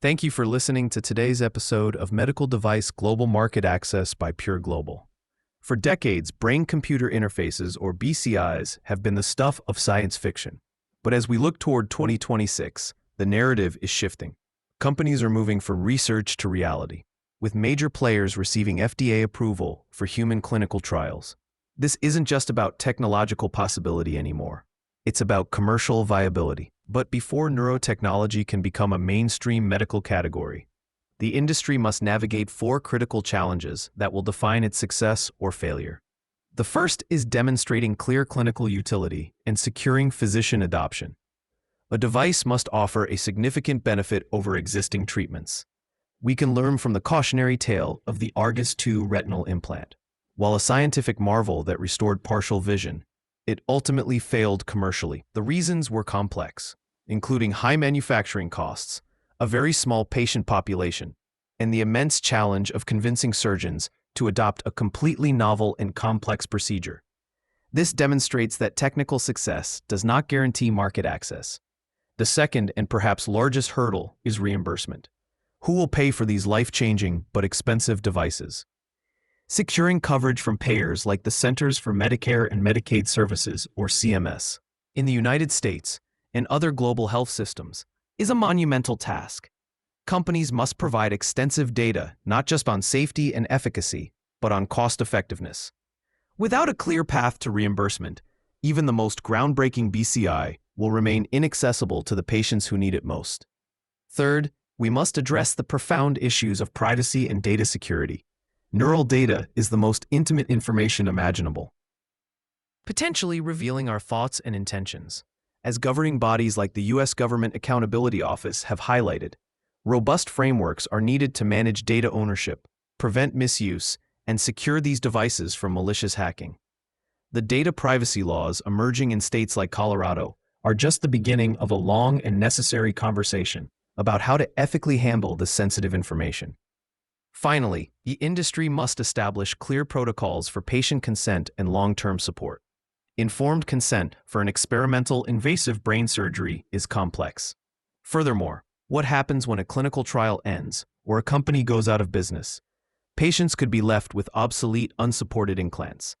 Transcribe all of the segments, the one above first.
Thank you for listening to today's episode of Medical Device Global Market Access by Pure Global. For decades, brain-computer interfaces, or BCIs, have been the stuff of science fiction. But as we look toward 2026, the narrative is shifting. Companies are moving from research to reality, with major players receiving FDA approval for human clinical trials. This isn't just about technological possibility anymore. It's about commercial viability. But before neurotechnology can become a mainstream medical category, the industry must navigate four critical challenges that will define its success or failure. The first is demonstrating clear clinical utility and securing physician adoption. A device must offer a significant benefit over existing treatments. We can learn from the cautionary tale of the Argus II retinal implant. While a scientific marvel that restored partial vision, it ultimately failed commercially. The reasons were complex, including high manufacturing costs, a very small patient population, and the immense challenge of convincing surgeons to adopt a completely novel and complex procedure. This demonstrates that technical success does not guarantee market access. The second and perhaps largest hurdle is reimbursement. Who will pay for these life-changing but expensive devices? Securing coverage from payers like the Centers for Medicare and Medicaid Services, or CMS, in the United States and other global health systems is a monumental task. Companies must provide extensive data not just on safety and efficacy, but on cost-effectiveness. Without a clear path to reimbursement, even the most groundbreaking BCI will remain inaccessible to the patients who need it most. Third, we must address the profound issues of privacy and data security. Neural data is the most intimate information imaginable, potentially revealing our thoughts and intentions. As governing bodies like the U.S. Government Accountability Office have highlighted, robust frameworks are needed to manage data ownership, prevent misuse, and secure these devices from malicious hacking. The data privacy laws emerging in states like Colorado are just the beginning of a long and necessary conversation about how to ethically handle this sensitive information. Finally, the industry must establish clear protocols for patient consent and long-term support. Informed consent for an experimental invasive brain surgery is complex. Furthermore, what happens when a clinical trial ends or a company goes out of business? Patients could be left with obsolete, unsupported implants.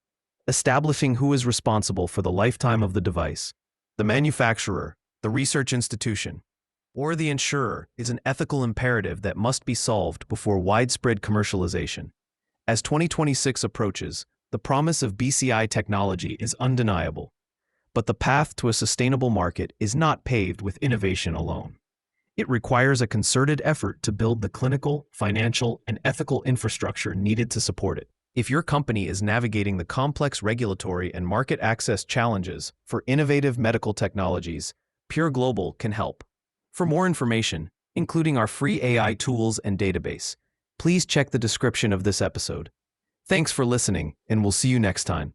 Establishing who is responsible for the lifetime of the device, the manufacturer, the research institution, or the insurer, is an ethical imperative that must be solved before widespread commercialization. As 2026 approaches, the promise of BCI technology is undeniable, but the path to a sustainable market is not paved with innovation alone. It requires a concerted effort to build the clinical, financial, and ethical infrastructure needed to support it. If your company is navigating the complex regulatory and market access challenges for innovative medical technologies, Pure Global can help. For more information, including our free AI tools and database, please check the description of this episode. Thanks for listening, and we'll see you next time.